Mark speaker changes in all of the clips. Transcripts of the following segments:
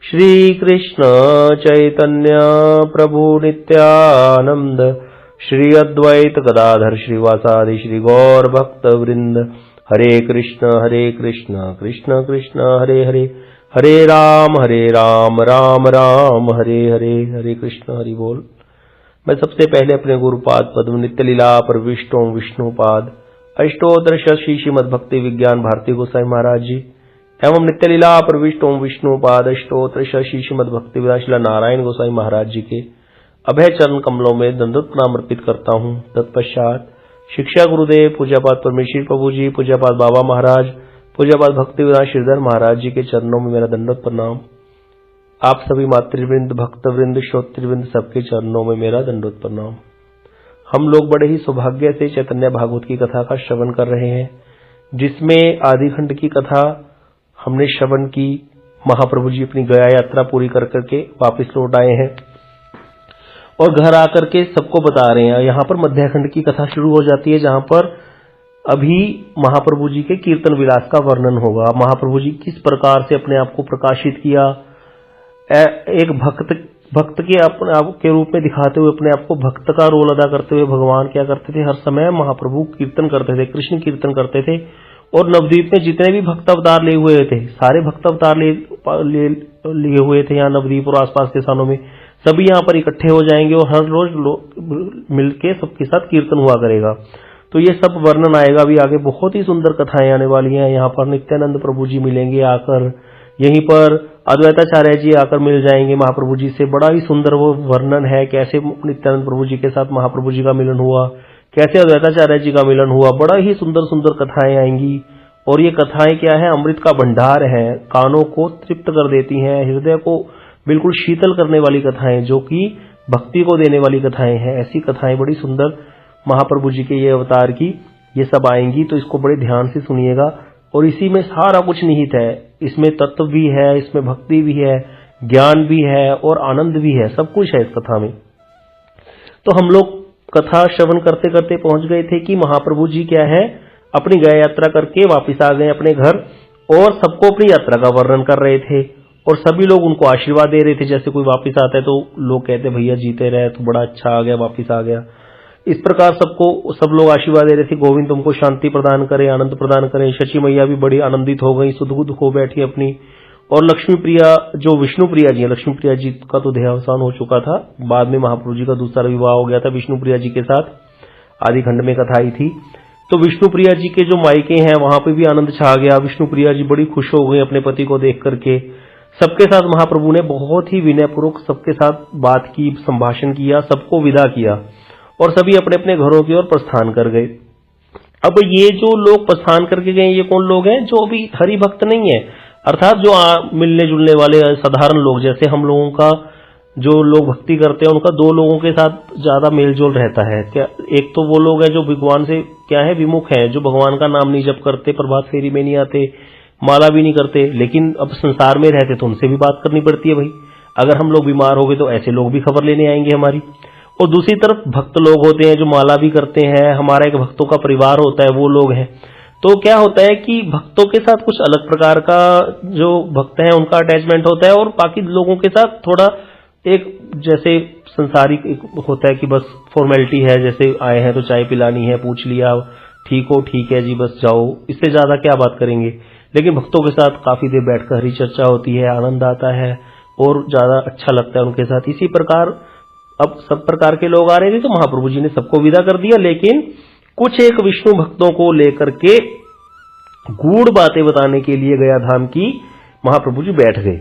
Speaker 1: श्री कृष्ण चैतन्य प्रभु नित्यानंद, श्री अद्वैत गदाधर श्रीवासादि श्री गौर भक्त वृंद। हरे कृष्ण कृष्ण कृष्ण हरे हरे, हरे राम राम राम हरे हरे। हरे कृष्ण हरि बोल। मैं सबसे पहले अपने गुरुपाद पद्म नित्य लीला प्रविष्टों विष्णुपाद अष्टोत्तर शशि श्रीमद भक्ति विज्ञान भारती गोसाई महाराज जी एवं नित्य लीला प्रविष्टों विष्णुपाद अष्टोत्तर शशि श्रीमद भक्ति विलाशिला नारायण गोसाई महाराज जी के अभय चरण कमलों में दंडवत प्रणाम अर्पित करता हूँ। तत्पश्चात शिक्षा गुरुदेव पूज्यपाद परमेश्वर प्रभु जी, पूज्यपाद बाबा महाराज, पूज्यपाद भक्ति विलास श्रीधर महाराज जी के चरणों में मेरा दंडवत प्रणाम। आप सभी मातृवृंद, भक्तवृंद, श्रोतृवृंद सबके चरणों में मेरा दंडवत प्रणाम। हम लोग बड़े ही सौभाग्य से चैतन्य भागवत की कथा का श्रवण कर रहे हैं, जिसमें आदि खंड की कथा हमने श्रवण की। महाप्रभु जी अपनी गया यात्रा पूरी कर करके वापस लौट आए हैं और घर आकर के सबको बता रहे हैं। यहाँ पर मध्य खंड की कथा शुरू हो जाती है, जहाँ पर अभी महाप्रभु जी के कीर्तन विलास का वर्णन होगा। महाप्रभु जी किस प्रकार से अपने आप को प्रकाशित किया, एक भक्त के अपने आप के रूप में दिखाते हुए अपने आप को भक्त का रोल अदा करते हुए भगवान क्या करते थे, हर समय महाप्रभु कीर्तन करते थे, कृष्ण कीर्तन करते थे। और नवद्वीप में जितने भी भक्त अवतार लिए हुए थे, सारे भक्त अवतार लिए हुए थे यहाँ नवद्वीप और आसपास के स्थानों में, सभी यहाँ पर इकट्ठे हो जाएंगे और हर रोज मिलके सबके साथ कीर्तन हुआ करेगा। तो ये सब वर्णन आएगा अभी आगे। बहुत ही सुंदर कथाएं आने वाली हैं। यहाँ पर नित्यानंद प्रभु जी मिलेंगे आकर, यहीं पर अद्वैताचार्य जी आकर मिल जाएंगे महाप्रभु जी से। बड़ा ही सुंदर वो वर्णन है, कैसे नित्यानंद प्रभु जी के साथ महाप्रभु जी का मिलन हुआ, कैसे अद्वैताचार्य जी का मिलन हुआ। बड़ा ही सुंदर सुंदर कथाएं आएंगी। और ये कथाएं क्या है, अमृत का भंडार है, कानों को तृप्त कर देती हैं, हृदय को बिल्कुल शीतल करने वाली कथाएं, जो कि भक्ति को देने वाली कथाएं हैं। ऐसी कथाएं बड़ी सुंदर महाप्रभु जी के ये अवतार की ये सब आएंगी, तो इसको बड़े ध्यान से सुनिएगा। और इसी में सारा कुछ निहित है, इसमें तत्व भी है, इसमें भक्ति भी है, ज्ञान भी है और आनंद भी है, सब कुछ है इस कथा में। तो हम लोग कथा श्रवण करते करते पहुंच गए थे कि महाप्रभु जी क्या है, अपनी गया यात्रा करके वापस आ गए अपने घर और सबको अपनी यात्रा का वर्णन कर रहे थे और सभी लोग उनको आशीर्वाद दे रहे थे। जैसे कोई वापस आता है तो लोग कहते भैया जीते रहे, तो बड़ा अच्छा आ गया, वापस आ गया। इस प्रकार सबको सब लोग आशीर्वाद दे रहे थे, गोविंद तुमको शांति प्रदान करे, आनंद प्रदान करे। शची मैया भी बड़ी आनंदित हो गई, सुध हो बैठी अपनी। और लक्ष्मी प्रिया जो विष्णु प्रिया जी है, लक्ष्मी प्रिया जी का तो देहावसान हो चुका था, बाद में महाप्रभु जी का दूसरा विवाह हो गया था विष्णु प्रिया जी के साथ, आदि खंड में कथा आई थी। तो विष्णु प्रिया जी के जो मायके हैं वहां पे भी आनंद छा गया। विष्णु प्रिया जी बड़ी खुश हो गई अपने पति को देख करके। सबके साथ महाप्रभु ने बहुत ही विनयपूर्वक सबके साथ बात की, संभाषण किया, सबको विदा किया और सभी अपने अपने घरों की ओर प्रस्थान कर गए। अब ये जो लोग प्रस्थान करके गए, ये कौन लोग हैं? जो अभी हरि भक्त नहीं है, अर्थात जो मिलने जुलने वाले साधारण लोग, जैसे हम लोगों का जो लोग भक्ति करते हैं उनका दो लोगों के साथ ज्यादा मेलजोल रहता है। क्या एक तो वो लोग हैं जो भगवान से क्या है विमुख हैं, जो भगवान का नाम नहीं जप करते, प्रभात फेरी में नहीं आते, माला भी नहीं करते, लेकिन अब संसार में रहते तो उनसे भी बात करनी पड़ती है भाई। अगर हम लोग बीमार हो गए तो ऐसे लोग भी खबर लेने आएंगे हमारी। और दूसरी तरफ भक्त लोग होते हैं जो माला भी करते हैं, हमारा एक भक्तों का परिवार होता है, वो लोग हैं। तो क्या होता है कि भक्तों के साथ कुछ अलग प्रकार का जो भक्त हैं उनका अटैचमेंट होता है और बाकी लोगों के साथ थोड़ा एक जैसे संसारिक होता है कि बस फॉर्मेलिटी है, जैसे आए हैं तो चाय पिलानी है, पूछ लिया ठीक हो, ठीक है जी बस जाओ, इससे ज्यादा क्या बात करेंगे। लेकिन भक्तों के साथ काफी देर बैठकर हरी चर्चा होती है, आनंद आता है और ज्यादा अच्छा लगता है उनके साथ। इसी प्रकार अब सब प्रकार के लोग आ रहे थे तो महाप्रभु जी ने सबको विदा कर दिया, लेकिन कुछ एक विष्णु भक्तों को लेकर के गूढ़ बातें बताने के लिए गया धाम की महाप्रभु जी बैठ गए।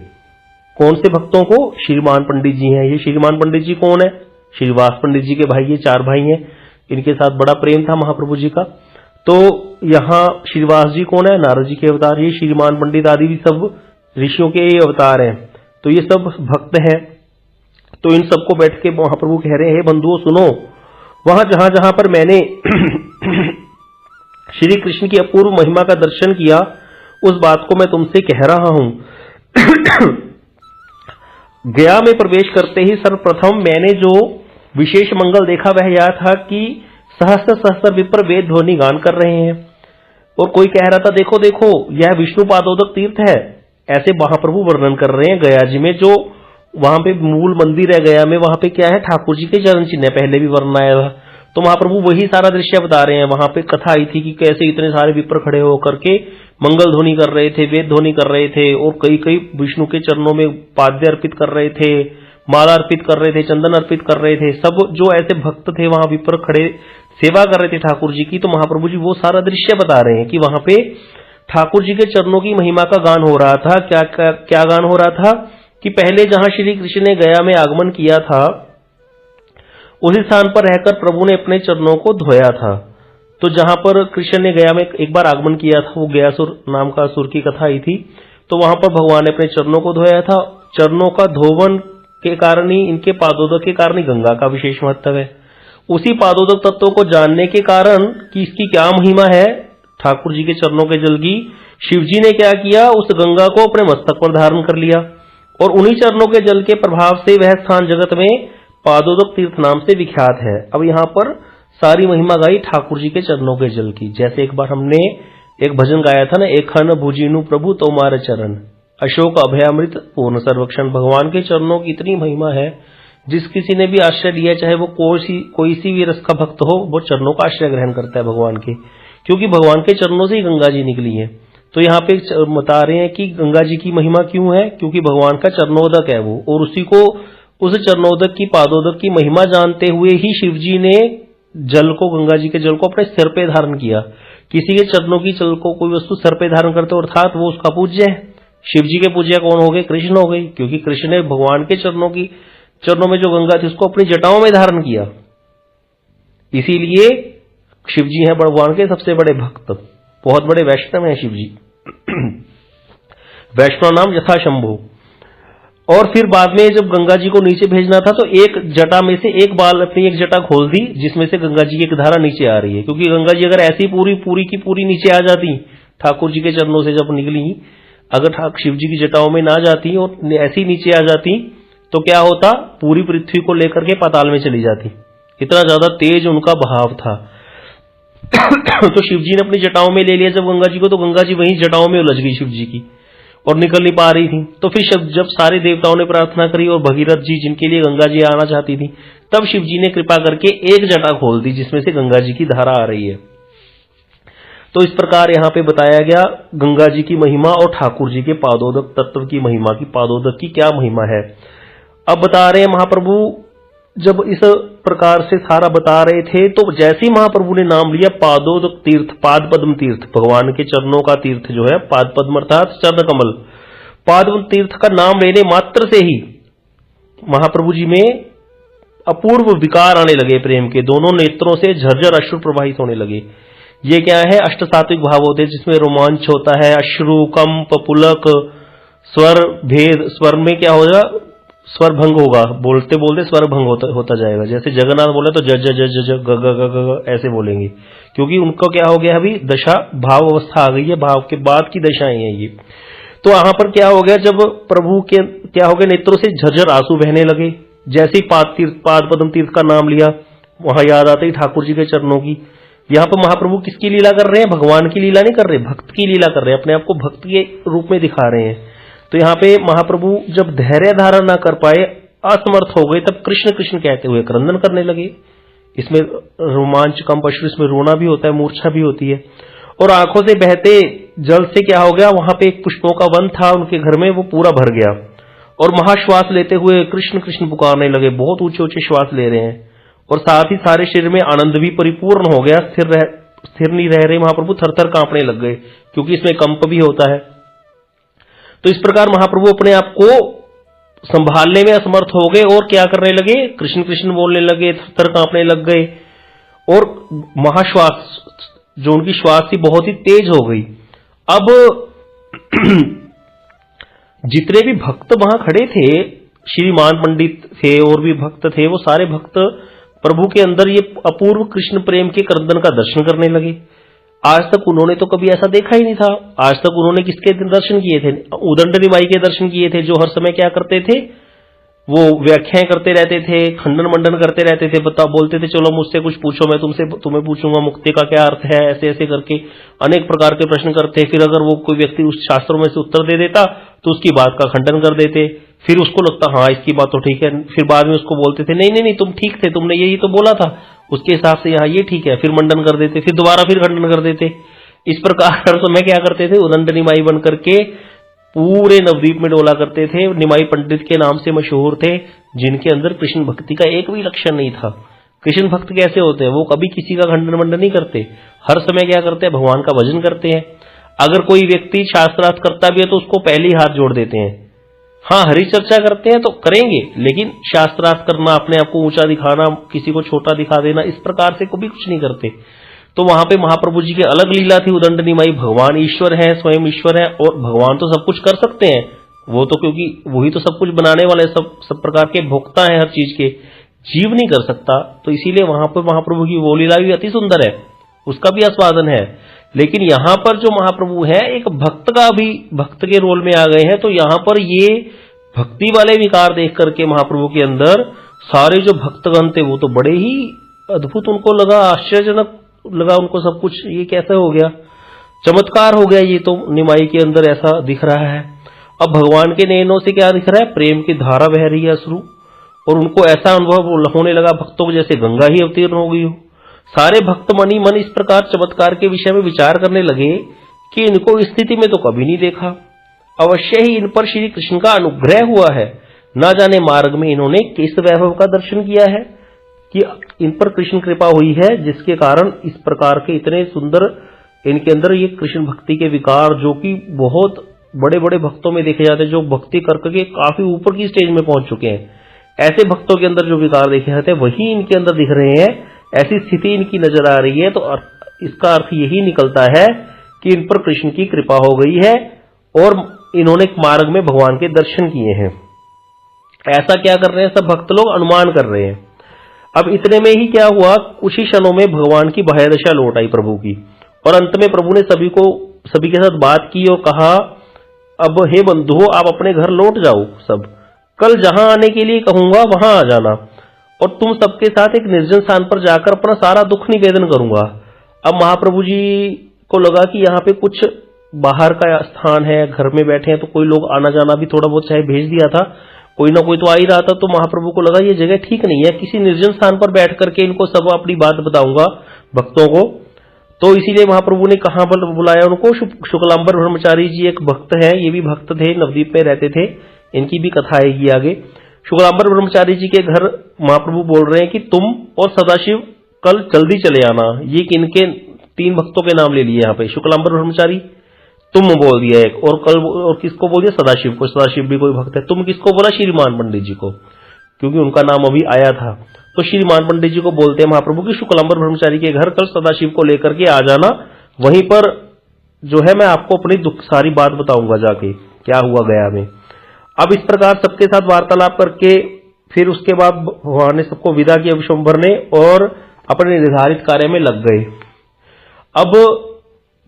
Speaker 1: कौन से भक्तों को? श्रीमान पंडित जी हैं। ये श्रीमान पंडित जी कौन है? श्रीवास पंडित जी के भाई, ये चार भाई हैं, इनके साथ बड़ा प्रेम था महाप्रभु जी का। तो यहाँ श्रीवास जी कौन है? नारद जी के अवतार। ये श्रीमान पंडित आदि भी सब ऋषियों के ही अवतार हैं। तो ये सब भक्त हैं। तो इन सबको बैठ के महाप्रभु कह रहे हैं, बंधुओं सुनो, वहां जहां जहां पर मैंने श्री कृष्ण की अपूर्व महिमा का दर्शन किया, उस बात को मैं तुमसे कह रहा हूं। गया में प्रवेश करते ही सर्वप्रथम मैंने जो विशेष मंगल देखा वह यह था कि सहस्त्र सहस्त्र विप्र वेद ध्वनि गान कर रहे हैं। और कोई कह रहा था, देखो देखो यह विष्णु पादोदक तीर्थ है, ऐसे महाप्रभु वर्णन कर रहे हैं गया जी में, जो वहां पे मूल मंदिर है गया में, वहां पे क्या है, ठाकुर जी के चरण चिन्ह है, पहले भी वर्णन आया था। तो महाप्रभु वही सारा दृश्य बता रहे हैं। वहां पे कथा आई थी कि कैसे इतने सारे विप्र खड़े होकर के मंगल ध्वनि कर रहे थे, वेद ध्वनि कर रहे थे, और कई कई विष्णु के चरणों में पाद्य अर्पित कर रहे थे, माला अर्पित कर रहे थे, चंदन अर्पित कर रहे थे। सब जो ऐसे भक्त थे वहां विप्र खड़े सेवा कर रहे थे ठाकुर जी की। तो महाप्रभु जी वो सारा दृश्य बता रहे हैं कि वहां पे ठाकुर जी के चरणों की महिमा का गान हो रहा था। क्या गान हो रहा था कि पहले जहां श्री कृष्ण ने गया में आगमन किया था, उसी स्थान पर रहकर प्रभु ने अपने चरणों को धोया था। तो जहां पर कृष्ण ने गया में एक बार आगमन किया था, वो गयासुर नाम का असुर की कथा आई थी, तो वहां पर भगवान ने अपने चरणों को धोया था। चरणों का धोवन के कारण ही, इनके पादोदक के कारण ही गंगा का विशेष महत्व है। उसी पादोदक तत्व को जानने के कारण कि इसकी क्या महिमा है ठाकुर जी के चरणों के जल की, शिव जी ने क्या किया, उस गंगा को अपने मस्तक पर धारण कर लिया, और उन्हीं चरणों के जल के प्रभाव से वह स्थान जगत में पादोदक तीर्थ नाम से विख्यात है। अब यहाँ पर सारी महिमा गाई ठाकुर जी के चरणों के जल की। जैसे एक बार हमने एक भजन गाया था ना, एक खन भुजिनु प्रभु तोमार चरण, अशोक अभयामृत पूर्ण सर्वक्षण। भगवान के चरणों की इतनी महिमा है, जिस किसी ने भी आश्रय लिया, चाहे वो कोई सी भी रस का भक्त हो, वो चरणों का आश्रय ग्रहण करता है भगवान के, क्योंकि भगवान के चरणों से ही गंगा जी निकली है। तो यहाँ पे बता रहे हैं कि गंगा जी की महिमा क्यों है, क्योंकि भगवान का चरणोदक है वो, और उसी को, उस चरणोदक की, पादोदक की महिमा जानते हुए ही शिव जी ने जल को, गंगा जी के जल को अपने सिर पे धारण किया। किसी के चरणों की जल को कोई वस्तु सिर पे धारण करते अर्थात वो उसका पूज्य है। शिव जी के पूज्य कौन हो गए, कृष्ण हो गए, क्योंकि कृष्ण ने भगवान के चरणों में जो गंगा थी उसको अपनी जटाओं में धारण किया। इसीलिए शिव जी हैं भगवान के सबसे बड़े भक्त, बहुत बड़े वैष्णव हैं शिव जी। वैष्णव नाम यथा शंभु। और फिर बाद में जब गंगा जी को नीचे भेजना था, तो एक जटा में से एक बाल, अपनी एक जटा खोल दी, जिसमें से गंगा जी की एक धारा नीचे आ रही है। क्योंकि गंगा जी अगर ऐसी पूरी की पूरी नीचे आ जाती, ठाकुर जी के चरणों से जब निकली, अगर शिव जी की जटाओं में ना जाती और ऐसी नीचे आ जाती, तो क्या होता, पूरी पृथ्वी को लेकर के पाताल में चली जाती। इतना ज्यादा तेज उनका बहाव था। तो शिव जी ने अपनी जटाओं में ले लिया जब गंगा जी को, तो गंगा जी वहीं जटाओं में उलझ गई शिव जी की, और निकल नहीं पा रही थी। तो फिर जब सारे देवताओं ने प्रार्थना करी, और भगीरथ जी जिनके लिए गंगा जी आना चाहती थी, तब शिव जी ने कृपा करके एक जटा खोल दी, जिसमें से गंगा जी की धारा आ रही है। तो इस प्रकार यहाँ पे बताया गया गंगा जी की महिमा और ठाकुर जी के पादोदक तत्व की महिमा की, पादोदक की क्या महिमा है। अब बता रहे हैं महाप्रभु, जब इस प्रकार से सारा बता रहे थे, तो जैसे ही महाप्रभु ने नाम लिया पादोदक तीर्थ, पाद पद्म तीर्थ, भगवान के चरणों का तीर्थ जो है, पाद पद्म अर्थात चरण कमल, पाद तीर्थ का नाम लेने मात्र से ही महाप्रभु जी में अपूर्व विकार आने लगे प्रेम के। दोनों नेत्रों से झरझर अश्रु प्रवाहित होने लगे। ये क्या है, अष्ट सात्विक भाव होते हैं, जिसमें रोमांच होता है, अश्रु, कंप, पुलक, स्वर भेद। स्वर में क्या होगा, स्वर भंग होगा, बोलते बोलते स्वर भंग होता जाएगा। जैसे जगन्नाथ बोले तो ज ज ज ज ग ग ग ग ऐसे बोलेंगे, क्योंकि उनको क्या हो गया, अभी दशा भाव अवस्था आ गई है, भाव के बाद की दशाएं हैं ये। तो यहां पर क्या हो गया, जब प्रभु के क्या हो गया, नेत्रों से झरझर आंसू बहने लगे। जैसे ही पाद पद्म तीर्थ का नाम लिया, वहां याद आते ही ठाकुर जी के चरणों की। यहाँ पर महाप्रभु किसकी लीला कर रहे हैं, भगवान की लीला नहीं कर रहे, भक्त की लीला कर रहे हैं, अपने आप को भक्त के रूप में दिखा रहे हैं। तो यहाँ पे महाप्रभु जब धैर्य धारण ना कर पाए, असमर्थ हो गए, तब कृष्ण कृष्ण कहते हुए क्रंदन करने लगे। इसमें रोमांच, कंप, अश्रु, इसमें रोना भी होता है, मूर्छा भी होती है। और आंखों से बहते जल से क्या हो गया, वहां पे एक पुष्पों का वन था उनके घर में, वो पूरा भर गया, और महाश्वास लेते हुए कृष्ण कृष्ण पुकारने लगे। बहुत ऊंचे ऊंचे श्वास ले रहे हैं, और साथ ही सारे शरीर में आनंद भी परिपूर्ण हो गया। स्थिर नहीं रह रहे महाप्रभु, थरथर कांपने लग गए, क्योंकि इसमें कंप भी होता है। तो इस प्रकार महाप्रभु अपने आप को संभालने में असमर्थ हो गए, और क्या करने लगे, कृष्ण कृष्ण बोलने लगे, थरथर कांपने लग गए, और महाश्वास, जो उनकी श्वास थी, बहुत ही तेज हो गई। अब जितने भी भक्त वहां खड़े थे, श्रीमान पंडित थे और भी भक्त थे, वो सारे भक्त प्रभु के अंदर ये अपूर्व कृष्ण प्रेम के क्रंदन का दर्शन करने लगे। आज तक उन्होंने तो कभी ऐसा देखा ही नहीं था। आज तक उन्होंने किसके दर्शन किए थे, उदंडनी माई के दर्शन किए थे, जो हर समय क्या करते थे, वो व्याख्याएं करते रहते थे, खंडन मंडन करते रहते थे, बोलते थे चलो मुझसे कुछ पूछो, मैं तुम्हें पूछूंगा मुक्ति का क्या अर्थ है, ऐसे ऐसे करके अनेक प्रकार के प्रश्न करते। फिर अगर वो कोई व्यक्ति उस शास्त्रों में से उत्तर दे देता तो उसकी बात का खंडन कर देते। फिर उसको लगता हाँ इसकी बात तो ठीक है, फिर बाद में उसको बोलते थे नहीं नहीं नहीं तुम ठीक थे, तुमने यही तो बोला था, उसके हिसाब से यहाँ ये ठीक है, फिर मंडन कर देते, फिर दोबारा फिर खंडन कर देते। इस प्रकार समय क्या करते थे, उदंड निमाई बन करके पूरे नवद्वीप में डोला करते थे। निमाई पंडित के नाम से मशहूर थे, जिनके अंदर कृष्ण भक्ति का एक भी लक्षण नहीं था। कृष्ण भक्त कैसे होते हैं, वो कभी किसी का खंडन मंडन नहीं करते, हर समय क्या करते हैं, भगवान का भजन करते हैं। अगर कोई व्यक्ति शास्त्रार्थ करता भी है तो उसको पहले ही हाथ जोड़ देते हैं। हाँ, हरि चर्चा करते हैं तो करेंगे, लेकिन शास्त्रार्थ करना, अपने आप को ऊंचा दिखाना, किसी को छोटा दिखा देना, इस प्रकार से कभी कुछ नहीं करते। तो वहां पे महाप्रभु जी की अलग लीला थी। उदंड निमाई भगवान ईश्वर है, स्वयं ईश्वर है, और भगवान तो सब कुछ कर सकते हैं, वो तो क्योंकि वही तो सब कुछ बनाने वाले, सब प्रकार के भोक्ता है हर चीज के, जीव नहीं कर सकता। तो इसीलिए वहां पर महाप्रभु की वो लीला भी अति सुंदर है, उसका भी आस्वादन है। लेकिन यहां पर जो महाप्रभु है एक भक्त का भी, भक्त के रोल में आ गए हैं। तो यहां पर ये भक्ति वाले विकार देख करके महाप्रभु के अंदर सारे जो भक्तगण थे वो तो बड़े ही अद्भुत उनको लगा, आश्चर्यजनक लगा उनको सब कुछ। ये कैसे हो गया, चमत्कार हो गया, ये तो निमाई के अंदर ऐसा दिख रहा है। अब भगवान के नैनों से क्या दिख रहा है, प्रेम की धारा बह रही है अश्रु, और उनको ऐसा अनुभव होने लगा भक्तों को जैसे गंगा ही अवतीर्ण हो गई हो। सारे भक्त मनी मन इस प्रकार चमत्कार के विषय में विचार करने लगे कि इनको इस स्थिति में तो कभी नहीं देखा, अवश्य ही इन पर श्री कृष्ण का अनुग्रह हुआ है। न जाने मार्ग में इन्होंने किस वैभव का दर्शन किया है कि इन पर कृष्ण कृपा हुई है, जिसके कारण इस प्रकार के इतने सुंदर इनके अंदर ये कृष्ण भक्ति के विकार, जो कि बहुत बड़े बड़े भक्तों में देखे जाते हैं, जो भक्ति करके काफी ऊपर की स्टेज में पहुंच चुके हैं, ऐसे भक्तों के अंदर जो विकार देखे जाते हैं वही इनके अंदर दिख रहे हैं। ऐसी स्थिति इनकी नजर आ रही है। तो इसका अर्थ यही निकलता है कि इन पर कृष्ण की कृपा हो गई है और इन्होंने मार्ग में भगवान के दर्शन किए हैं। ऐसा क्या कर रहे हैं, सब भक्त लोग अनुमान कर रहे हैं। अब इतने में ही क्या हुआ, कुछ ही क्षणों में भगवान की बाह्य दशा लौट आई प्रभु की, और अंत में प्रभु ने सभी के साथ बात की और कहा, अब हे बंधुओं आप अपने घर लौट जाओ, सब कल जहां आने के लिए कहूंगा वहां आ जाना, और तुम सबके साथ एक निर्जन स्थान पर जाकर अपना सारा दुख निवेदन करूंगा। अब महाप्रभु जी को लगा कि यहाँ पे कुछ बाहर का स्थान है, घर में बैठे हैं तो कोई लोग आना जाना भी थोड़ा बहुत चाहे भेज दिया था, कोई ना कोई तो आ ही रहा था। तो महाप्रभु को लगा ये जगह ठीक नहीं है, किसी निर्जन स्थान पर बैठ करके इनको सब अपनी बात बताऊंगा भक्तों को। तो इसीलिए महाप्रभु ने कहां पर बुलाया उनको, शुक्लांबर ब्रह्मचारी जी एक भक्त है, ये भी भक्त थे, नवद्वीप में रहते थे, इनकी भी कथा आएगी आगे। शुक्लांबर ब्रह्मचारी जी के घर महाप्रभु बोल रहे हैं कि तुम और सदाशिव कल जल्दी चले आना। ये किनके, 3 भक्तों के नाम ले लिए यहाँ पे, शुक्लांबर ब्रह्मचारी तुम बोल दिया एक, और कल और किसको बोल दिया, सदाशिव को, सदाशिव भी कोई भक्त है। तुम किसको बोला, श्रीमान पंडित जी को, क्योंकि उनका नाम अभी आया था। तो श्रीमान पंडित जी को बोलते हैं महाप्रभु की शुक्लांबर ब्रह्मचारी के घर कल सदाशिव को लेकर के आ जाना, वहीं पर जो है मैं आपको अपनी दुख सारी बात बताऊंगा जाके क्या हुआ गया में। अब इस प्रकार सबके साथ वार्तालाप करके फिर उसके बाद भगवान ने सबको विदा किया विश्वम्भर ने, और अपने निर्धारित कार्य में लग गए। अब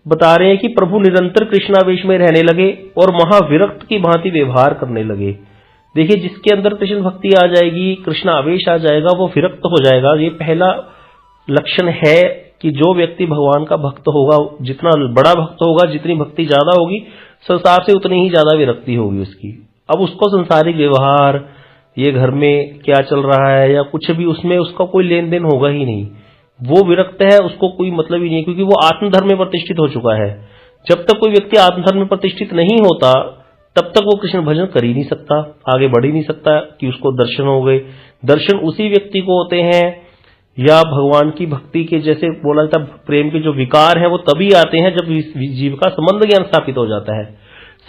Speaker 1: बता रहे हैं कि प्रभु निरंतर कृष्णावेश में रहने लगे और महाविरक्त की भांति व्यवहार करने लगे। देखिए, जिसके अंदर कृष्ण भक्ति आ जाएगी, कृष्ण आवेश आ जाएगा, वो विरक्त हो जाएगा। ये पहला लक्षण है कि जो व्यक्ति भगवान का भक्त होगा, जितना बड़ा भक्त होगा, जितनी भक्ति ज्यादा होगी, संसार से उतनी ही ज्यादा विरक्ति होगी उसकी। अब उसको संसारिक व्यवहार, ये घर में क्या चल रहा है या कुछ भी, उसमें उसका कोई लेन देन होगा ही नहीं। वो विरक्त है, उसको कोई मतलब ही नहीं, क्योंकि वो आत्मधर्म में प्रतिष्ठित हो चुका है। जब तक कोई व्यक्ति आत्मधर्म में प्रतिष्ठित नहीं होता तब तक वो कृष्ण भजन कर ही नहीं सकता, आगे बढ़ ही नहीं सकता कि उसको दर्शन हो गए। दर्शन उसी व्यक्ति को होते हैं, या भगवान की भक्ति के जैसे बोला जाता प्रेम के जो विकार हैं वो तभी आते हैं जब जीव का संबंध ज्ञान स्थापित हो जाता है।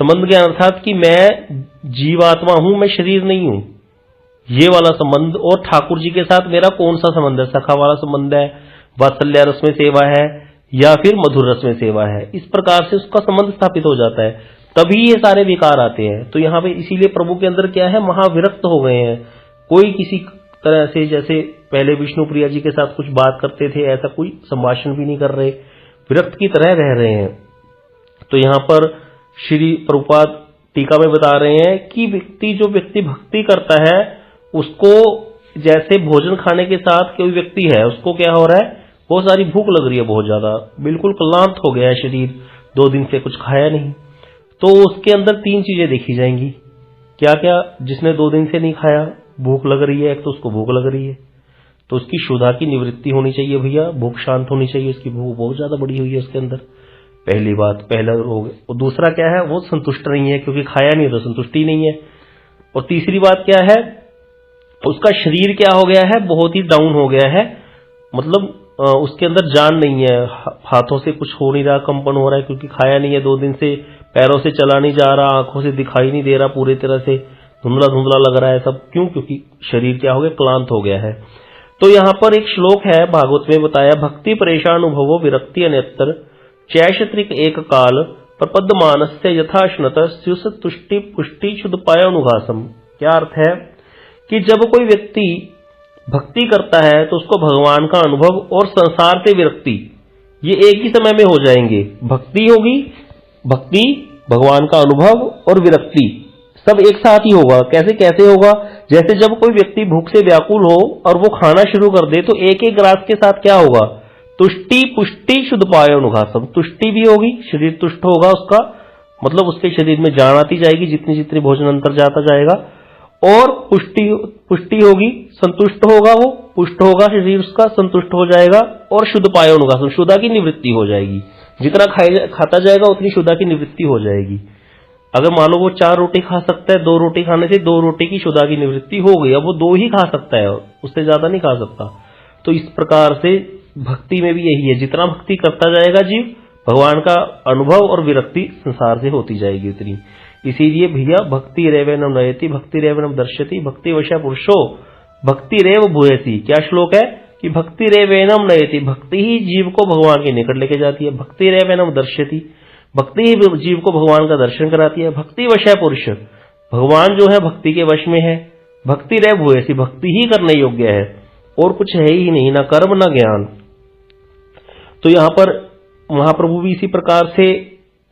Speaker 1: संबंध ज्ञान अर्थात कि मैं जीवात्मा हूं, मैं शरीर नहीं हूं, ये वाला संबंध। और ठाकुर जी के साथ मेरा कौन सा संबंध है, सखा वाला संबंध है, वात्सल्य रस में सेवा है, या फिर मधुर रस में सेवा है, इस प्रकार से उसका संबंध स्थापित हो जाता है, तभी ये सारे विकार आते हैं। तो यहाँ पे इसीलिए प्रभु के अंदर क्या है, महाविरक्त हो गए हैं। कोई किसी तरह से, जैसे पहले विष्णु प्रिया जी के साथ कुछ बात करते थे, ऐसा कोई संभाषण भी नहीं कर रहे, विरक्त की तरह रह रहे हैं। तो यहाँ पर श्री प्रभुपाद टीका में बता रहे हैं कि जो व्यक्ति भक्ति करता है उसको जैसे भोजन खाने के साथ कोई व्यक्ति है, उसको क्या हो रहा है, बहुत सारी भूख लग रही है, बहुत ज्यादा, बिल्कुल क्लांत हो गया है शरीर, 2 दिन से कुछ खाया नहीं, तो उसके अंदर 3 चीजें देखी जाएंगी। क्या क्या? जिसने 2 दिन से नहीं खाया, भूख लग रही है, एक तो उसको भूख लग रही है, तो उसकी क्षुधा की निवृत्ति होनी चाहिए भैया, भूख शांत होनी चाहिए, उसकी भूख बहुत ज्यादा बढ़ी हुई है उसके अंदर, पहली बात, पहला रोग। और दूसरा क्या है, वो संतुष्ट नहीं है, क्योंकि खाया नहीं तो संतुष्टि नहीं है। और तीसरी बात क्या है, उसका शरीर क्या हो गया है, बहुत ही डाउन हो गया है, मतलब उसके अंदर जान नहीं है, हाथों से कुछ हो नहीं रहा, कंपन हो रहा है, क्योंकि खाया नहीं है 2 दिन से, पैरों से चला नहीं जा रहा, आंखों से दिखाई नहीं दे रहा, पूरी तरह से धुंधला धुंधला लग रहा है सब। क्यों? क्योंकि शरीर क्या हो गया, क्लांत हो गया है। तो यहाँ पर एक श्लोक है भागवत में बताया, भक्ति परेशानुभवो विरक्ति अन्यत्र चैषत्रिक एक काल प्रपद्यमानस्य यथाश्नत स्युष तुष्टि पुष्टि शुद्धपायानुघासम। क्या अर्थ है कि जब कोई व्यक्ति भक्ति करता है तो उसको भगवान का अनुभव और संसार से विरक्ति, ये एक ही समय में हो जाएंगे। भक्ति होगी, भक्ति, भगवान का अनुभव और विरक्ति सब एक साथ ही होगा। कैसे कैसे होगा? जैसे जब कोई व्यक्ति भूख से व्याकुल हो और वो खाना शुरू कर दे, तो एक एक ग्रास के साथ क्या होगा, तुष्टि पुष्टि शुद्धपायानुघासम, तुष्टि भी होगी, शरीर तुष्ट होगा उसका, मतलब उसके शरीर में जान आती जाएगी जितनी जितनी भोजन अंतर जाता जाएगा, और पुष्टि होगी, संतुष्ट होगा, वो पुष्ट होगा शरीर उसका, संतुष्ट हो जाएगा, और शुद्धपायानुघासम, शुद्धा की निवृत्ति हो जाएगी। जितना खाता जाएगा उतनी शुद्धा की निवृत्ति हो जाएगी। अगर मानो वो 4 रोटी खा सकता है, 2 रोटी खाने से 2 रोटी की शुद्धा की निवृत्ति हो गई, अब वो 2 ही खा सकता है, उससे ज्यादा नहीं खा सकता। तो इस प्रकार से भक्ति में भी यही है, जितना भक्ति करता जाएगा जीव, भगवान का अनुभव और विरक्ति संसार से होती जाएगी उतनी। इसीलिए भैया भक्ति रेवनम नयति भक्ति रेवनम दर्शति भक्ति वशा पुरुषो भक्ति रेव भूयसी। क्या श्लोक है कि भक्ति रेवनम नयति, भक्ति ही जीव को भगवान के निकट लेके जाती है, भक्ति रेवनम दर्शति, भक्ति ही जीव को भगवान का दर्शन कराती है, भक्ति वशा पुरुष, भगवान जो है भक्ति के वश में है, भक्ति रेव भूयसी, भक्ति ही करने योग्य है, और कुछ है ही नहीं, ना कर्म ना ज्ञान। तो यहाँ पर महाप्रभु भी इसी प्रकार से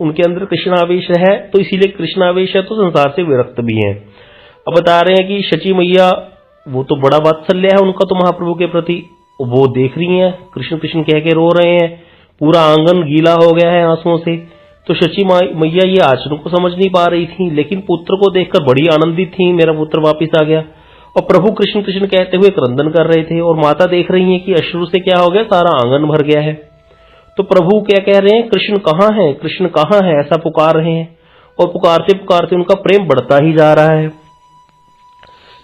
Speaker 1: उनके अंदर कृष्णावेश है, तो इसीलिए कृष्णावेश है तो संसार से विरक्त भी हैं। अब बता रहे हैं कि शची मैया, वो तो बड़ा वात्सल्य है उनका तो महाप्रभु के प्रति, वो देख रही हैं, कृष्ण कृष्ण कह के रो रहे हैं, पूरा आंगन गीला हो गया है आंसुओं से। तो शची मैया ये आचरण को समझ नहीं पा रही थी, लेकिन पुत्र को देखकर बड़ी आनंदित थी, मेरा पुत्र वापिस आ गया। और प्रभु कृष्ण कृष्ण कहते हुए क्रंदन कर रहे थे, और माता देख रही है कि अश्रु से क्या हो गया, सारा आंगन भर गया है। तो प्रभु क्या कह रहे हैं, कृष्ण कहाँ है, कृष्ण कहाँ है, ऐसा पुकार रहे हैं, और पुकारते पुकारते उनका प्रेम बढ़ता ही जा रहा है।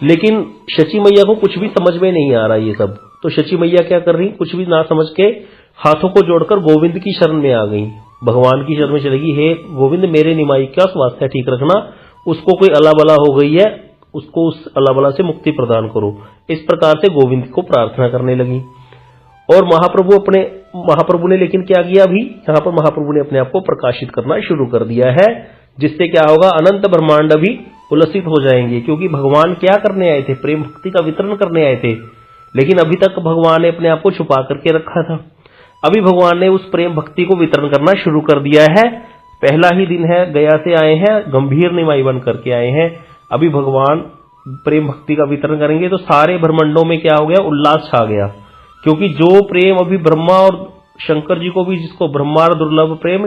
Speaker 1: लेकिन शची मैया को कुछ भी समझ में नहीं आ रहा ये सब। तो शची मैया क्या कर रही, कुछ भी ना समझ के हाथों को जोड़कर गोविंद की शरण में आ गई, भगवान की शरण में चलेगी, हे गोविंद मेरे निमाई क्या स्वास्थ्य ठीक रखना, उसको कोई अलाबला हो गई है, उसको उस अलाबला से मुक्ति प्रदान करो। इस प्रकार से गोविंद को प्रार्थना करने लगी। और महाप्रभु ने लेकिन क्या किया, अभी यहाँ पर महाप्रभु ने अपने आप को प्रकाशित करना शुरू कर दिया है, जिससे क्या होगा, अनंत ब्रह्मांड भी उल्लसित हो जाएंगे। क्योंकि भगवान क्या करने आए थे, प्रेम भक्ति का वितरण करने आए थे, लेकिन अभी तक भगवान ने अपने आप को छुपा करके रखा था। अभी भगवान ने उस प्रेम भक्ति को वितरण करना शुरू कर दिया है। पहला ही दिन है, गया से आए हैं, गंभीर निमाई बन करके आए हैं। अभी भगवान प्रेम भक्ति का वितरण करेंगे तो सारे ब्रह्मांडों में क्या हो गया, उल्लास छा गया। क्योंकि जो प्रेम अभी ब्रह्मा और शंकर जी को भी, जिसको ब्रह्मार दुर्लभ प्रेम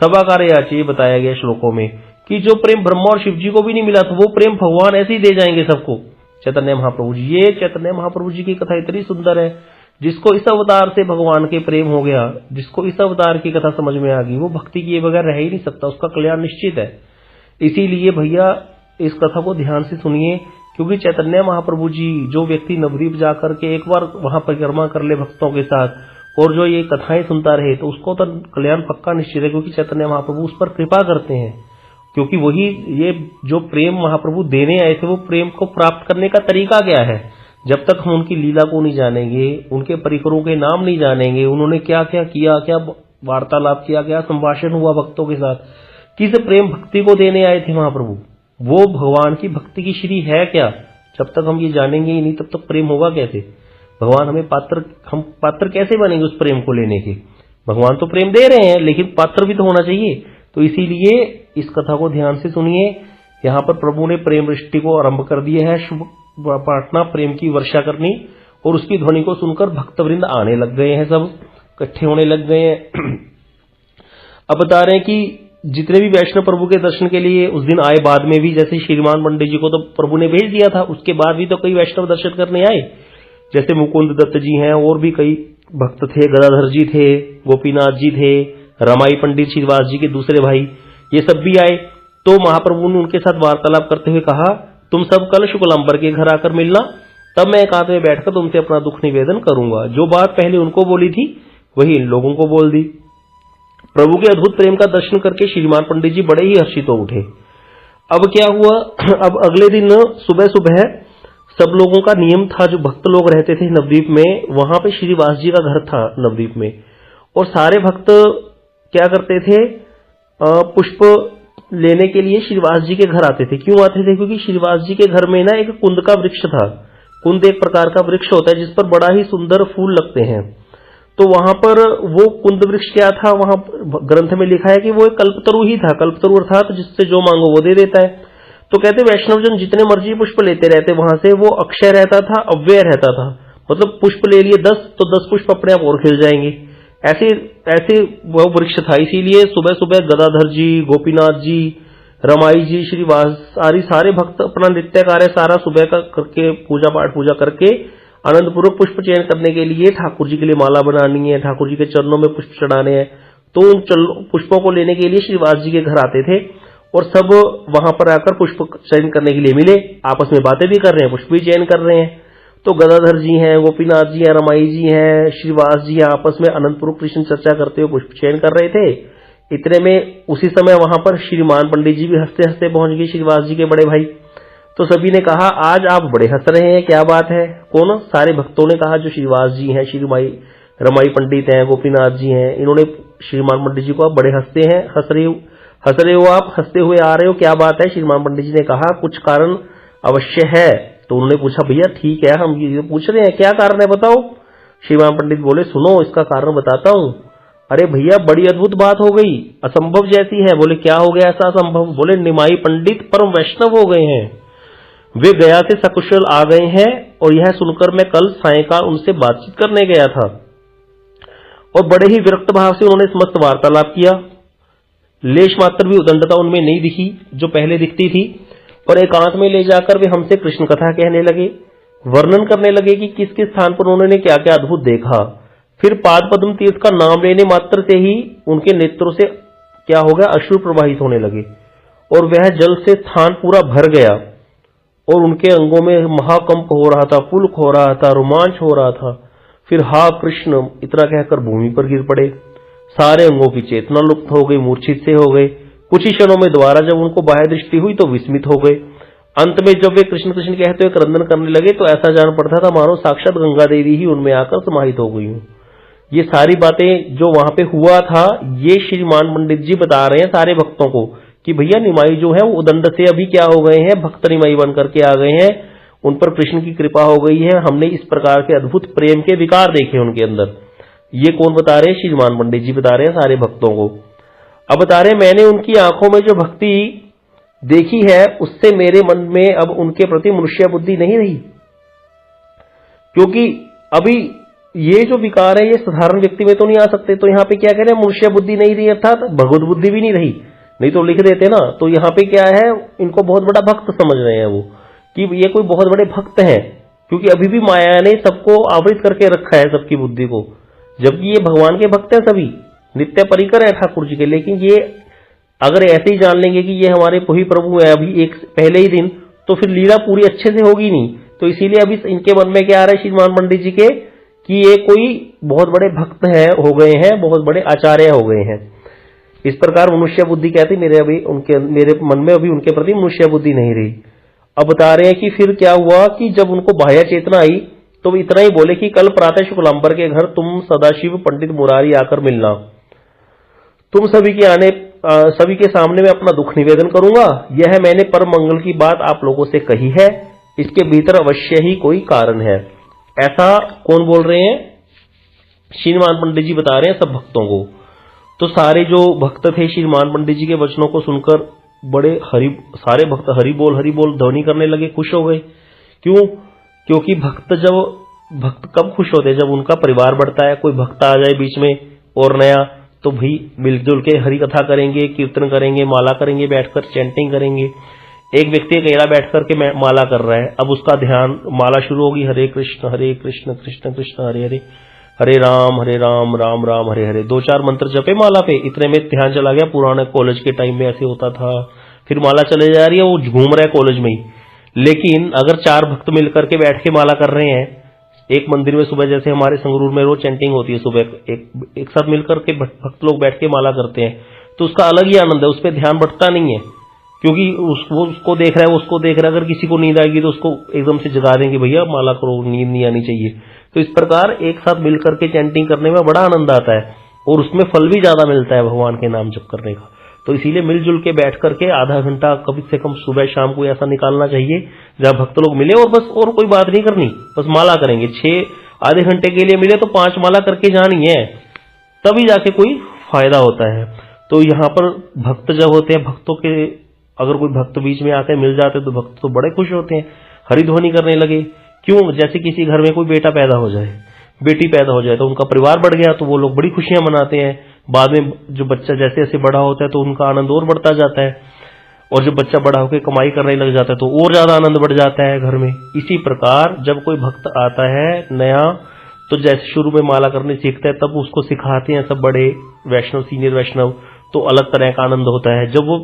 Speaker 1: सभाकार याची बताया गया श्लोकों में, कि जो प्रेम ब्रह्मा और शिव जी को भी नहीं मिला, तो वो प्रेम भगवान ऐसे ही दे जाएंगे सबको, चैतन्य महाप्रभु जी। ये चैतन्य महाप्रभु जी की कथा इतनी सुंदर है, जिसको इस अवतार से भगवान के प्रेम हो गया, जिसको इस अवतार की कथा समझ में आ गई, वो भक्ति किए बगैर रह ही नहीं सकता, उसका कल्याण निश्चित है। इसीलिए भैया इस कथा को ध्यान से सुनिए, क्योंकि चैतन्य महाप्रभु जी, जो व्यक्ति नवद्वीप जाकर के एक बार वहां परिक्रमा कर ले भक्तों के साथ, और जो ये कथाएं सुनता रहे, तो उसको तो कल्याण पक्का निश्चित है, क्योंकि चैतन्य महाप्रभु उस पर कृपा करते हैं। क्योंकि वही ये जो प्रेम महाप्रभु देने आए थे, वो प्रेम को प्राप्त करने का तरीका क्या है। जब तक हम उनकी लीला को नहीं जानेंगे, उनके परिकरों के नाम नहीं जानेंगे, उन्होंने क्या क्या किया, क्या वार्तालाप किया, क्या संभाषण हुआ भक्तों के साथ, किस प्रेम भक्ति को देने आए थे महाप्रभु, वो भगवान की भक्ति की श्री है क्या, जब तक हम ये जानेंगे ही नहीं, तब तक प्रेम होगा कैसे। भगवान हम पात्र कैसे बनेंगे उस प्रेम को लेने के। भगवान तो प्रेम दे रहे हैं, लेकिन पात्र भी तो होना चाहिए। तो इसीलिए इस कथा को ध्यान से सुनिए। यहाँ पर प्रभु ने प्रेम वृष्टि को आरंभ कर दिया है, प्रार्थना प्रेम की वर्षा करनी, और उसकी ध्वनि को सुनकर भक्तवृंद आने लग गए हैं, सब इकट्ठे होने लग गए हैं। अब बता रहे हैं कि जितने भी वैष्णव प्रभु के दर्शन के लिए उस दिन आए, बाद में भी, जैसे श्रीमान पंडित जी को तो प्रभु ने भेज दिया था, उसके बाद भी तो कई वैष्णव दर्शन करने आए, जैसे मुकुंद दत्त जी हैं, और भी कई भक्त थे, गदाधर जी थे, गोपीनाथ जी थे, रमाई पंडित श्रीवास जी के दूसरे भाई, ये सब भी आए। तो महाप्रभु ने उनके साथ वार्तालाप करते हुए कहा, तुम सब कल शुक्लांबर के घर आकर मिलना, तब मैं एकांत में बैठकर तुमसे अपना दुख निवेदन करूंगा। जो बात पहले उनको बोली थी वही इन लोगों को बोल दी। प्रभु के अद्भुत प्रेम का दर्शन करके श्रीमान पंडित जी बड़े ही हर्षित हो उठे। अब क्या हुआ, अब अगले दिन सुबह सुबह सब लोगों का नियम था, जो भक्त लोग रहते थे नवद्वीप में, वहां पे श्रीवास जी का घर था नवद्वीप में, और सारे भक्त क्या करते थे, पुष्प लेने के लिए श्रीवास जी के घर आते थे। क्यों आते थे? क्योंकि श्रीवास जी के घर में ना एक कुंद का वृक्ष था। कुंद एक प्रकार का वृक्ष होता है जिस पर बड़ा ही सुंदर फूल लगते हैं। तो वहां पर वो कुंद वृक्ष क्या था, वहां ग्रंथ में लिखा है कि वो एक कल्पतरु ही था। कल्पतरु अर्थात जिससे जो मांगो वो दे देता है। तो कहते वैष्णवजन जितने मर्जी पुष्प लेते रहते वहां से, वो अक्षय रहता था, अव्यय रहता था। मतलब पुष्प ले लिए 10 तो 10 पुष्प अपने आप और खिल जाएंगे। ऐसे ऐसे वो वृक्ष था। इसीलिए सुबह सुबह गदाधर जी, गोपीनाथ जी, रमाई जी, श्रीवास आदि सारे भक्त अपना नित्य कार्य सारा सुबह का करके पूजा पाठ पूजा करके आनंद पूर्वक पुष्प चयन करने के लिए, ठाकुर जी के लिए माला बनानी है, ठाकुर जी के चरणों में पुष्प चढ़ाने हैं, तो उन पुष्पों को लेने के लिए श्रीवास जी के घर आते थे। और सब वहां पर आकर पुष्प चयन करने के लिए मिले, आपस में बातें भी कर रहे हैं, पुष्प भी चयन कर रहे हैं। तो गदाधर जी हैं, गोपीनाथ जी हैं, रमाई जी हैं, श्रीवास जी हैं, आपस में अनंतपुर कृष्ण चर्चा करते हुए पुष्प चयन कर रहे थे। इतने में उसी समय वहां पर श्रीमान पंडित जी भी हंसते हंसते पहुंच गए, श्रीवास जी के बड़े भाई। तो सभी ने कहा, आज आप बड़े हंस रहे हैं, क्या बात है? कौन? सारे भक्तों ने कहा, जो श्रीवास जी हैं, श्रीमाई रमाई पंडित हैं, गोपीनाथ जी हैं, इन्होंने श्रीमान पंडित जी को, आप बड़े हंसते हैं, हंस रहे हो आप, हंसते हुए आ रहे हो, क्या बात है? श्रीमान पंडित जी ने कहा, कुछ कारण अवश्य है। तो उन्होंने पूछा, भैया ठीक है, हम ये पूछ रहे हैं, क्या कारण है बताओ। श्रीमान पंडित बोले, सुनो इसका कारण बताता हूं। अरे भैया बड़ी अद्भुत बात हो गई, असंभव जैसी है। बोले क्या हो गया ऐसा असंभव? बोले निमाई पंडित परम वैष्णव हो गए हैं, वे गया से सकुशल आ गए हैं, और यह सुनकर मैं कल सायंकाल उनसे बातचीत करने गया था, और बड़े ही विरक्त भाव से उन्होंने समस्त वार्तालाप किया। लेश मात्र भी उदंडता उनमें नहीं दिखी जो पहले दिखती थी, और एकांत में ले जाकर वे हमसे कृष्ण कथा कहने लगे, वर्णन करने लगे कि किस किस स्थान पर उन्होंने क्या क्या अद्भुत देखा। फिर पाद पद्म तीर्थ का नाम लेने मात्र से ही उनके नेत्रों से क्या हो गया, अश्रु प्रवाहित होने लगे, और वह जल से स्थान पूरा भर गया, और उनके अंगों में महाकंप हो रहा था, पुलक हो रहा था, रोमांच हो रहा था। फिर हा कृष्ण इतना कहकर भूमि पर गिर पड़े, सारे अंगों की चेतना लुप्त हो गई, मूर्छित से हो गए। कुछ ही क्षणों में दोबारा जब उनको बाह्य दृष्टि हुई तो विस्मित हो गए। अंत में जब वे कृष्ण कृष्ण कहते हुए क्रंदन करने लगे तो ऐसा जान पड़ता था मानो साक्षात गंगा देवी ही उनमें आकर समाहित हो गई हूं। ये सारी बातें जो वहां पे हुआ था, ये श्रीमान पंडित जी बता रहे हैं सारे भक्तों को कि भैया निमाई जो है वो उदंड से अभी क्या हो गए हैं, भक्त निमाई बन करके आ गए हैं, उन पर कृष्ण की कृपा हो गई है। हमने इस प्रकार के अद्भुत प्रेम के विकार देखे उनके अंदर। ये कौन बता रहे हैं? श्रीमान पंडित जी बता रहे हैं सारे भक्तों को। अब बता रहे, मैंने उनकी आंखों में जो भक्ति देखी है उससे मेरे मन में अब उनके प्रति मनुष्य बुद्धि नहीं रही, क्योंकि अभी ये जो विकार है ये साधारण व्यक्ति में तो नहीं आ सकते। तो यहाँ पे क्या कह रहे हैं, मनुष्य बुद्धि नहीं रही अर्थात भगवत बुद्धि भी नहीं रही, नहीं तो लिख देते ना। तो यहाँ पे क्या है, इनको बहुत बड़ा भक्त समझ रहे हैं वो, कि ये कोई बहुत बड़े भक्त हैं, क्योंकि अभी भी माया ने सबको आवृत करके रखा है, सबकी बुद्धि को, जबकि ये भगवान के भक्त हैं, सभी नित्य परिकर है ठाकुर जी के। लेकिन ये अगर ऐसे ही जान लेंगे कि ये हमारे वही प्रभु है अभी एक पहले ही दिन, तो फिर लीला पूरी अच्छे से होगी नहीं। तो इसीलिए अभी इनके मन में क्या आ रहा है श्रीमान पंडित जी के, कि ये कोई बहुत बड़े भक्त है हो गए हैं, बहुत बड़े आचार्य हो गए हैं। इस प्रकार मनुष्य बुद्धि कहती मेरे मन में अभी उनके प्रति मनुष्य बुद्धि नहीं रही। अब बता रहे हैं कि फिर क्या हुआ कि जब उनको बाह्य चेतना आई तो इतना ही बोले कि कल प्रातः शुक्लांबर के घर तुम सदाशिव पंडित मुरारी आकर मिलना, तुम सभी के सामने मैं अपना दुख निवेदन करूंगा। यह मैंने परम मंगल की बात आप लोगों से कही है, इसके भीतर अवश्य ही कोई कारण है। ऐसा कौन बोल रहे हैं? श्रीमान पंडित जी बता रहे हैं सब भक्तों को। तो सारे जो भक्त थे श्रीमान पंडित जी के वचनों को सुनकर बड़े सारे भक्त हरि बोल ध्वनि करने लगे, खुश हो गए क्यों? क्योंकि भक्त कब खुश होते हैं? जब उनका परिवार बढ़ता है। कोई भक्त आ जाए बीच में और नया, तो भाई मिलजुल के हरि कथा करेंगे, कीर्तन करेंगे, माला करेंगे, बैठकर चैंटिंग करेंगे। एक व्यक्ति अकेला बैठ करके माला कर रहा है, अब उसका ध्यान, माला शुरू होगी, हरे कृष्ण कृष्ण कृष्ण हरे हरे, हरे राम राम राम हरे हरे, 2-4 मंत्र जपे माला पे, इतने में ध्यान चला गया। पुराने कॉलेज के टाइम में ऐसे होता था। फिर माला चले जा रही है, वो घूम रहा है कॉलेज में ही। लेकिन अगर 4 भक्त मिलकर के बैठ के माला कर रहे हैं एक मंदिर में, सुबह जैसे हमारे संगरूर में रोज चैंटिंग होती है, सुबह एक साथ मिलकर के भक्त लोग बैठ के माला करते हैं, तो उसका अलग ही आनंद है। उस पर ध्यान भटकता नहीं है, क्योंकि वो उसको देख रहा है, वो उसको देख रहा है। अगर किसी को नींद आएगी तो उसको एकदम से जगा देंगे, भैया माला करो, नींद नहीं आनी चाहिए। तो इस प्रकार एक साथ मिलकर के चैंटिंग करने में बड़ा आनंद आता है, और उसमें फल भी ज्यादा मिलता है भगवान के नाम जप करने का। तो इसीलिए मिलजुल के बैठ करके आधा घंटा कम से कम सुबह शाम को ऐसा निकालना चाहिए जहां भक्त लोग मिले, और बस और कोई बात नहीं करनी, बस माला करेंगे। 6 आधे घंटे के लिए मिले तो 5 माला करके जानी है, तभी जाके कोई फायदा होता है। तो यहाँ पर भक्त जब होते हैं, भक्तों के अगर कोई भक्त बीच में आके मिल जाते तो भक्त तो बड़े खुश होते हैं, हरिध्वनि करने लगे। क्यों? जैसे किसी घर में कोई बेटा पैदा हो जाए, बेटी पैदा हो जाए, तो उनका परिवार बढ़ गया, तो वो लोग बड़ी खुशियां मनाते हैं। बाद में जो बच्चा जैसे जैसे बड़ा होता है तो उनका आनंद और बढ़ता जाता है, और जब बच्चा बड़ा होकर कमाई करने लग जाता है तो और ज्यादा आनंद बढ़ जाता है घर में। इसी प्रकार जब कोई भक्त आता है नया, तो जैसे शुरू में माला करने सीखता है, तब उसको सिखाते हैं सब बड़े वैष्णव, सीनियर वैष्णव, तो अलग तरह का आनंद होता है। जब वो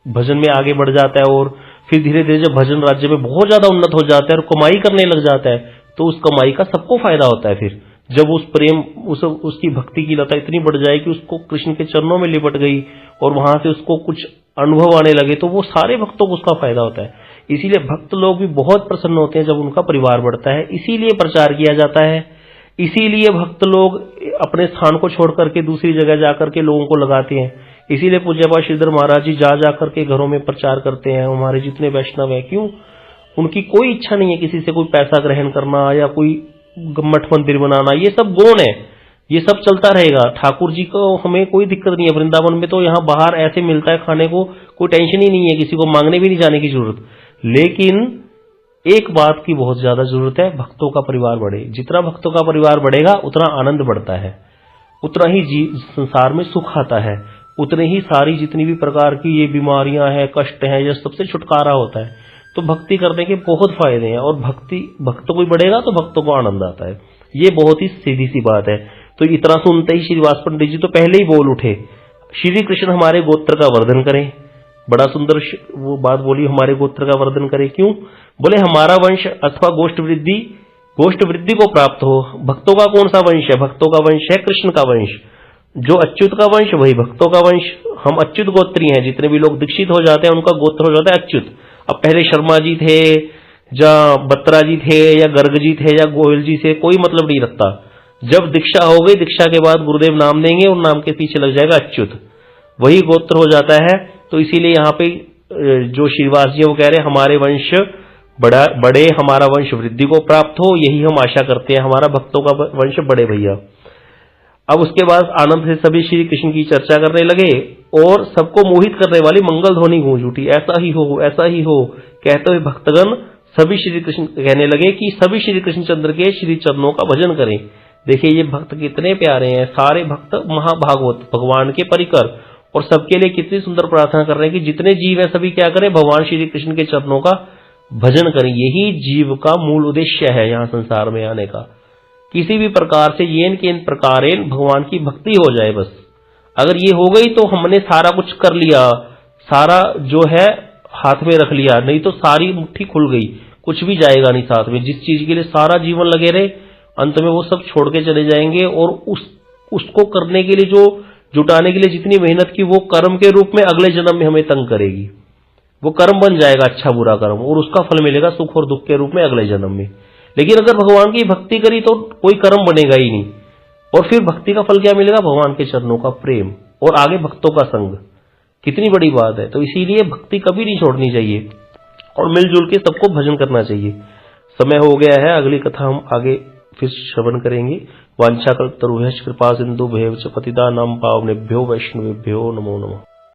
Speaker 1: भजन में आगे बढ़ जाता है, और फिर धीरे धीरे जब भजन राज्य में बहुत ज्यादा उन्नत हो जाता है और कमाई करने लग जाता है, तो उस कमाई का सबको फायदा होता है। फिर जब उस प्रेम, उसकी भक्ति की लता इतनी बढ़ जाए कि उसको कृष्ण के चरणों में लिपट गई, और वहां से उसको कुछ अनुभव आने लगे, तो वो सारे भक्तों को उसका फायदा होता है। इसीलिए भक्त लोग भी बहुत प्रसन्न होते हैं जब उनका परिवार बढ़ता है। इसीलिए प्रचार किया जाता है, इसीलिए भक्त लोग अपने स्थान को छोड़ करके दूसरी जगह जाकर के लोगों को लगाते हैं। इसीलिए पूज्यपाद श्रीधर महाराज जी जा जाकर के घरों में प्रचार करते हैं। हमारे जितने वैष्णव हैं, क्यों? उनकी कोई इच्छा नहीं है किसी से कोई पैसा ग्रहण करना या कोई मठ मंदिर बनाना, ये सब गौण है, ये सब चलता रहेगा। ठाकुर जी को हमें कोई दिक्कत नहीं है। वृंदावन में तो यहाँ बाहर ऐसे मिलता है खाने को, कोई टेंशन ही नहीं है, किसी को मांगने भी नहीं जाने की जरूरत। लेकिन एक बात की बहुत ज्यादा जरूरत है, भक्तों का परिवार बढ़े। जितना भक्तों का परिवार बढ़ेगा उतना आनंद बढ़ता है, उतना ही संसार में सुख आता है, उतने ही सारी जितनी भी प्रकार की ये बीमारियां हैं, कष्ट हैं, ये सबसे छुटकारा होता है। तो भक्ति करने के बहुत फायदे हैं, और भक्तों को बढ़ेगा तो भक्तों को आनंद आता है। ये बहुत ही सीधी सी बात है। तो इतना सुनते ही श्रीवास पंडित जी तो पहले ही बोल उठे, श्री कृष्ण हमारे गोत्र का वर्धन करें। बड़ा सुंदर वो बात बोली, हमारे गोत्र का वर्धन करें। क्यों? बोले हमारा वंश अथवा गोष्ठ वृद्धि को प्राप्त हो। भक्तों का कौन सा वंश है? भक्तों का वंश है कृष्ण का वंश। जो अच्युत का वंश वही भक्तों का वंश। हम अच्युत गोत्री हैं। जितने भी लोग दीक्षित हो जाते हैं उनका गोत्र हो जाता है अच्युत। अब पहले शर्मा जी थे या बत्रा जी थे या गर्ग जी थे या गोयल जी से कोई मतलब नहीं रखता। जब दीक्षा हो गई, दीक्षा के बाद गुरुदेव नाम देंगे और नाम के पीछे लग जाएगा अच्युत, वही गोत्र हो जाता है। तो इसीलिए यहाँ पे जो श्रीवास जी वो कह रहे हैं हमारे वंश बड़े, हमारा वंश वृद्धि को प्राप्त हो, यही हम आशा करते हैं, हमारा भक्तों का वंश बड़े भैया। अब उसके बाद आनंद से सभी श्री कृष्ण की चर्चा करने लगे और सबको मोहित करने वाली मंगल ध्वनि गूंज उठी, ऐसा ही हो, ऐसा ही हो। कहते हुए भक्तगण सभी श्री कृष्ण कहने लगे कि सभी श्री कृष्ण चंद्र के श्री चरणों का भजन करें। देखिए ये भक्त कितने प्यारे हैं, सारे भक्त महाभागवत भगवान के परिकर, और सबके लिए कितनी सुंदर प्रार्थना कर रहे हैं कि जितने जीव हैं सभी क्या करें, भगवान श्री कृष्ण के चरणों का भजन करें। यही जीव का मूल उद्देश्य है यहाँ संसार में आने का। किसी भी प्रकार से येन केन प्रकारेण भगवान की भक्ति हो जाए, बस अगर ये हो गई तो हमने सारा कुछ कर लिया, सारा जो है हाथ में रख लिया, नहीं तो सारी मुट्ठी खुल गई, कुछ भी जाएगा नहीं साथ में। जिस चीज के लिए सारा जीवन लगे रहे, अंत में वो सब छोड़ के चले जाएंगे, और उसको करने के लिए, जो जुटाने के लिए जितनी मेहनत की, वो कर्म के रूप में अगले जन्म में हमें तंग करेगी। वो कर्म बन जाएगा अच्छा बुरा कर्म, और उसका फल मिलेगा सुख और दुख के रूप में अगले जन्म में। लेकिन अगर भगवान की भक्ति करी तो कोई कर्म बनेगा ही नहीं, और फिर भक्ति का फल क्या मिलेगा? भगवान के चरणों का प्रेम और आगे भक्तों का संग। कितनी बड़ी बात है। तो इसीलिए भक्ति कभी नहीं छोड़नी चाहिए और मिलजुल के सबको भजन करना चाहिए। समय हो गया है, अगली कथा हम आगे फिर श्रवण करेंगे। वांछाकल्पतरुभ्यश्च कृपा सिंधुभ्यश्च पतितानां पावनेभ्यो वैष्णवेभ्यो नमो नमः।